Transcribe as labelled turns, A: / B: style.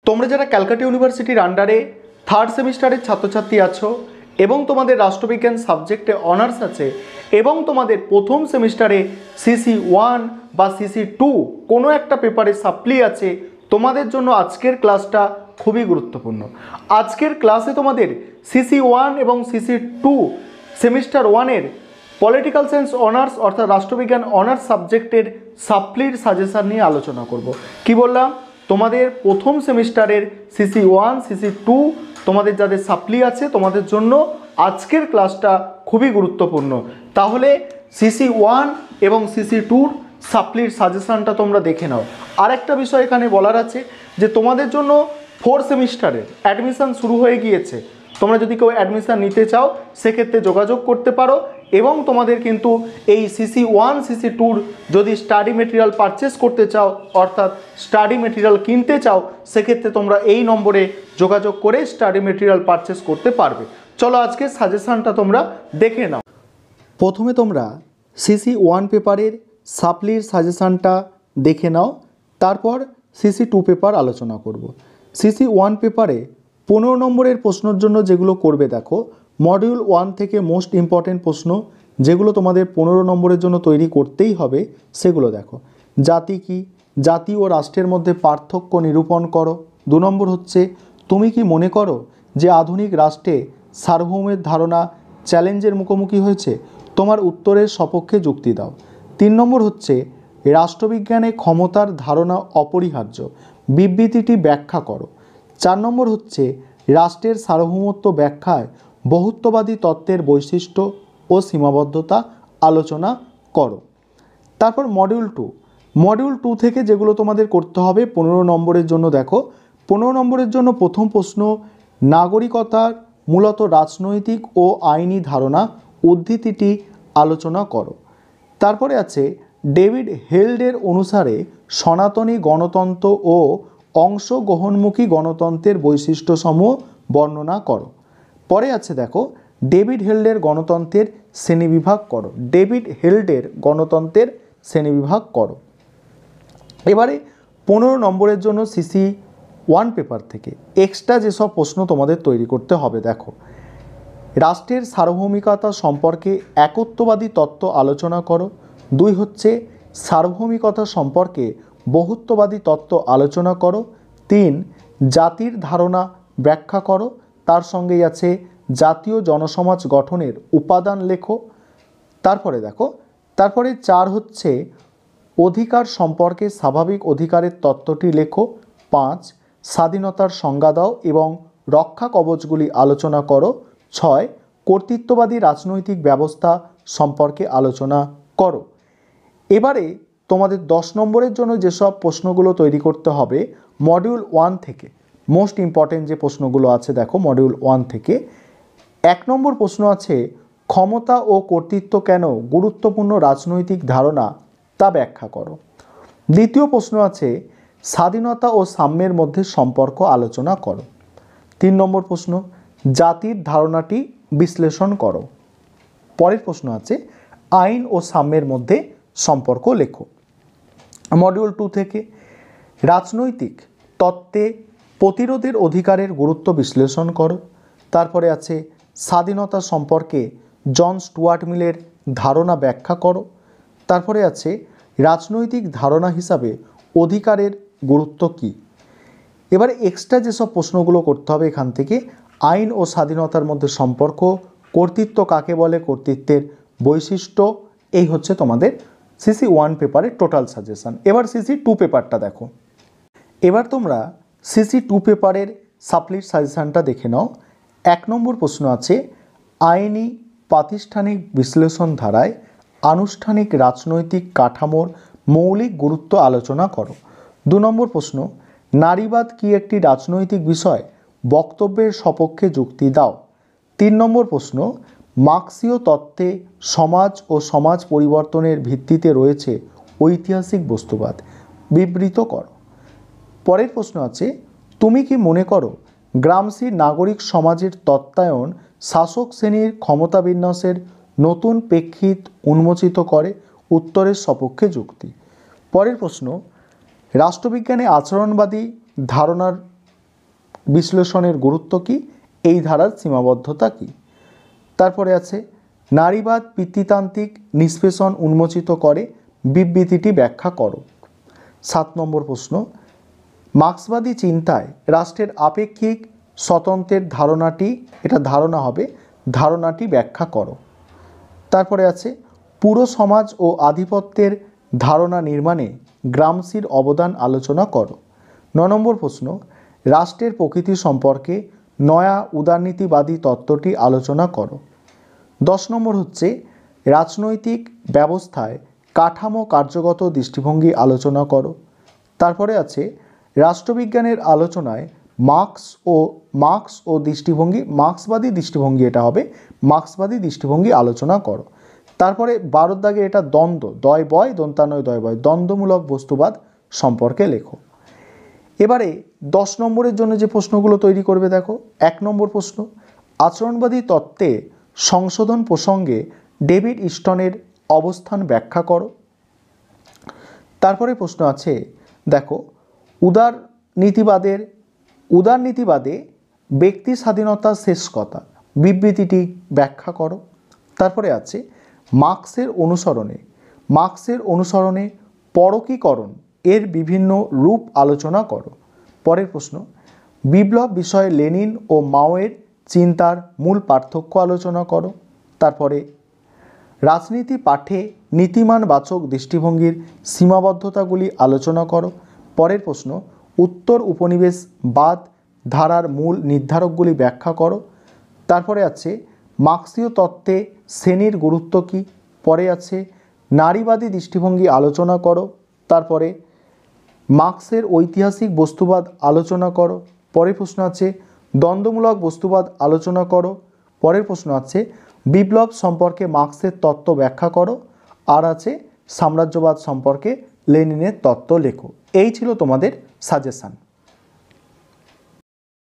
A: তোমরা যারা ক্যালকাটা ইউনিভার্সিটির আন্ডারে থার্ড সেমিস্টারের ছাত্রছাত্রী আছো এবং তোমাদের রাষ্ট্রবিজ্ঞান সাবজেক্টে অনার্স আছে এবং তোমাদের প্রথম সেমিস্টারে CC1 বা CC2 কোনো একটা পেপারে সাপ্লি আছে, তোমাদের জন্য আজকের ক্লাসটা খুবই গুরুত্বপূর্ণ। আজকের ক্লাসে তোমাদের CC1 এবং CC2 সেমিস্টার 1-এর পলিটিক্যাল সায়েন্স অনার্স অর্থাৎ রাষ্ট্রবিজ্ঞান অনার্স সাবজেক্টের সাপ্লির সাজেশন নিয়ে আলোচনা করব। কি বললাম? তোমাদের প্রথম সেমিস্টারের CC1 CC2 তোমাদের যাদের সাপ্লি আছে তোমাদের জন্য আজকের ক্লাসটা খুবই গুরুত্বপূর্ণ। তাহলে CC1 এবং CC2-র সাপ্লির সাজেশনটা তোমরা দেখে নাও। আরেকটা বিষয় এখানে বলার আছে যে তোমাদের জন্য 4 সেমিস্টারের অ্যাডমিশন শুরু হয়ে গিয়েছে। তোমরা যদি কেউ অ্যাডমিশন নিতে চাও সেক্ষেত্রে যোগাযোগ করতে পারো এবং তোমাদের কিন্তু এই CC1 CC2-র যদি স্টাডি মেটেরিয়াল পারচেস করতে চাও অর্থাৎ স্টাডি মেটেরিয়াল কিনতে চাও সেক্ষেত্রে তোমরা এই নম্বরে যোগাযোগ করে স্টাডি মেটেরিয়াল পারচেস করতে পারবে। চলো আজকে সাজেশনটা তোমরা দেখে নাও। প্রথমে তোমরা CC1 পেপারের সাপ্লির সাজেশনটা দেখে নাও, তারপর CC2 পেপার আলোচনা করব। CC1 পেপারে 15 নম্বরের প্রশ্নের জন্য যেগুলো করবে দেখো, মডিউল 1 থেকে মোস্ট ইম্পর্টেন্ট প্রশ্ন যেগুলো তোমাদের 15 নম্বরের জন্য তৈরি করতেই হবে সেগুলো দেখো। জাতি কি? জাতি ও রাষ্ট্রের মধ্যে পার্থক্য নিরূপণ করো। 2 নম্বর হচ্ছে তুমি কি মনে করো যে আধুনিক রাষ্ট্রে সার্বভৌমের ধারণা চ্যালেঞ্জের মুখোমুখি হয়েছে? তোমার উত্তরের সপক্ষে যুক্তি দাও। 3 নম্বর হচ্ছে রাষ্ট্রবিজ্ঞানে ক্ষমতার ধারণা অপরিহার্য, বিবৃতিটি ব্যাখ্যা করো। 4 নম্বর হচ্ছে রাষ্ট্রের সার্বভৌমত্ব ব্যাখ্যায় বহুত্ববাদী তত্ত্বের বৈশিষ্ট্য ও সীমাবদ্ধতা আলোচনা করো। তারপর মডিউল 2 থেকে যেগুলো তোমাদের করতে হবে 15 নম্বরের জন্য দেখো, 15 নম্বরের জন্য প্রথম প্রশ্ন নাগরিকতার মূলত রাজনৈতিক ও আইনি ধারণা উদ্ধৃতিটি আলোচনা করো। তারপরে আছে ডেভিড হেল্ডের অনুসারে সনাতনী গণতন্ত্র ও অংশগ্রহণমুখী গণতন্ত্রের বৈশিষ্ট্যসমূহ বর্ণনা করো। পরে আছে দেখো ডেভিড হেল্ডের গণতন্ত্রের শ্রেণীবিভাগ করো। ডেভিড হেল্ডের গণতন্ত্রের শ্রেণীবিভাগ করো। এবারে 15 নম্বরের জন্য CC1 পেপার থেকে এক্সট্রা যেসব প্রশ্ন তোমাদের তৈরি করতে হবে দেখো, রাষ্ট্রের সার্বভৌমিকতা সম্পর্কে একত্ববাদী তত্ত্ব আলোচনা করো। 2 হচ্ছে সার্বভৌমিকতা সম্পর্কে বহুত্ববাদী তত্ত্ব আলোচনা করো। 3 জাতির ধারণা ব্যাখ্যা করো, তার সঙ্গেই আছে জাতীয় জনসমাজ গঠনের উপাদান লেখো। তারপরে দেখো, তারপরে 4 হচ্ছে অধিকার সম্পর্কে স্বাভাবিক অধিকারের তত্ত্বটি লেখো। 5 স্বাধীনতার সংজ্ঞা দাও এবং রক্ষা কবচগুলি আলোচনা করো। 6 কর্তৃত্ববাদী রাজনৈতিক ব্যবস্থা সম্পর্কে আলোচনা করো। এবারে তোমাদের 10 নম্বরের জন্য যেসব প্রশ্নগুলো তৈরি করতে হবে মডিউল 1 থেকে, মোস্ট ইম্পর্টেন্ট যে প্রশ্নগুলো আছে দেখো মডিউল 1 থেকে 1 নম্বর প্রশ্ন আছে ক্ষমতা ও কর্তৃত্ব কেন গুরুত্বপূর্ণ রাজনৈতিক ধারণা তা ব্যাখ্যা করো। দ্বিতীয় প্রশ্ন আছে স্বাধীনতা ও সাম্যের মধ্যে সম্পর্ক আলোচনা করো। 3 নম্বর প্রশ্ন জাতির ধারণাটি বিশ্লেষণ করো। পরের প্রশ্ন আছে আইন ও সাম্যের মধ্যে সম্পর্ক লেখো। মডিউল 2 থেকে রাজনৈতিক তত্ত্বে প্রতিরোধের অধিকারের গুরুত্ব বিশ্লেষণ করো। তারপরে আছে স্বাধীনতা সম্পর্কে জন স্টুয়ার্ট মিলের ধারণা ব্যাখ্যা করো। তারপরে আছে রাজনৈতিক ধারণা হিসাবে অধিকারের গুরুত্ব কী। এবারে এক্সট্রা যেসব প্রশ্নগুলো করতে হবে এখান থেকে আইন ও স্বাধীনতার মধ্যে সম্পর্ক, কর্তৃত্ব কাকে বলে, কর্তৃত্বের বৈশিষ্ট্য, এই হচ্ছে তোমাদের CC1 পেপারের টোটাল সাজেশন। এবার CC2 পেপারটা দেখো। এবার তোমরা CC2 পেপারের সাপ্লির সাজেশনটা দেখে নাও। 1 নম্বর প্রশ্ন আছে আইনি প্রাতিষ্ঠানিক বিশ্লেষণ ধারায় আনুষ্ঠানিক রাজনৈতিক কাঠামোর মৌলিক গুরুত্ব আলোচনা করো। 2 নম্বর প্রশ্ন নারীবাদ কি একটি রাজনৈতিক বিষয়, বক্তব্যের সপক্ষে যুক্তি দাও। 3 নম্বর প্রশ্ন মার্ক্সীয় তত্ত্বে সমাজ ও সমাজ পরিবর্তনের ভিত্তিতে রয়েছে ঐতিহাসিক বস্তুবাদ, বিবৃত করো। পরের প্রশ্ন আছে তুমি কি মনে করো গ্রামসির নাগরিক সমাজের তত্ত্বায়ন শাসক শ্রেণীর ক্ষমতা বিন্যাসের নতুন প্রেক্ষিত উন্মোচিত করে? উত্তরের সপক্ষে যুক্তি। পরের প্রশ্ন রাষ্ট্রবিজ্ঞানে আচরণবাদী ধারণার বিশ্লেষণের গুরুত্ব কী, এই ধারার সীমাবদ্ধতা কী। তারপরে আছে নারীবাদ পিতৃতান্ত্রিক নিষ্পেষণ উন্মোচিত করে, বিবৃতিটি ব্যাখ্যা করো। 7 নম্বর প্রশ্ন, মার্ক্সবাদী চিন্তায় রাষ্ট্রের আপেক্ষিক স্বতন্ত্রের ধারণাটি, এটা ধারণা হবে, ধারণাটি ব্যাখ্যা করো। তারপরে আছে পুরো সমাজ ও আধিপত্যের ধারণা নির্মাণে গ্রামসির অবদান আলোচনা করো। 9 নম্বর প্রশ্ন, রাষ্ট্রের প্রকৃতি সম্পর্কে নয়া উদারনীতিবাদী তত্ত্বটি আলোচনা করো। 10 নম্বর হচ্ছে রাজনৈতিক ব্যবস্থায় কাঠামো কার্যগত দৃষ্টিভঙ্গি আলোচনা করো। তারপরে আছে রাষ্ট্রবিজ্ঞানের আলোচনায় মার্ক্স ও দৃষ্টিভঙ্গি, মার্ক্সবাদী দৃষ্টিভঙ্গি, এটা হবে মার্ক্সবাদী দৃষ্টিভঙ্গি আলোচনা করো। তারপরে 12 দাগে এটা দ্বন্দ্ব, দয় বয় দন্তানয় দয় বয়, দ্বন্দ্বমূলক বস্তুবাদ সম্পর্কে লেখো। এবারে 10 নম্বরের জন্য যে প্রশ্নগুলো তৈরি করবে দেখো। 1 নম্বর প্রশ্ন, আচরণবাদী তত্ত্বে সংশোধন প্রসঙ্গে ডেভিড ইস্টনের অবস্থান ব্যাখ্যা করো। তারপরে প্রশ্ন আছে দেখো, উদারনীতিবাদে ব্যক্তি স্বাধীনতার শেষ কথা, বিবৃতিটি ব্যাখ্যা করো। তারপরে আছে মার্ক্সের অনুসরণে পরকীকরণ এর বিভিন্ন রূপ আলোচনা করো। পরের প্রশ্ন, বিপ্লব বিষয়ে লেনিন ও মাওয়ের চিন্তার মূল পার্থক্য আলোচনা করো। তারপরে রাজনীতি পাঠে নীতিমানবাচক দৃষ্টিভঙ্গির সীমাবদ্ধতাগুলি আলোচনা করো। পরের প্রশ্ন, উত্তর উপনিবেশবাদ ধারার মূল নির্ধারকগুলি ব্যাখ্যা করো। তারপরে আছে মার্ক্সীয় তত্ত্বে শ্রেণীর গুরুত্ব কী। পরে আছে নারীবাদী দৃষ্টিভঙ্গি আলোচনা করো। তারপরে মার্ক্সের ঐতিহাসিক বস্তুবাদ আলোচনা করো। পরের প্রশ্ন আছে দ্বন্দ্বমূলক বস্তুবাদ আলোচনা করো। পরের প্রশ্ন আছে বিপ্লব সম্পর্কে মার্ক্সের তত্ত্ব ব্যাখ্যা করো। আর আছে সাম্রাজ্যবাদ সম্পর্কে লেনিনের তত্ত্ব লেখো। এই ছিল তোমাদের সাজেশান।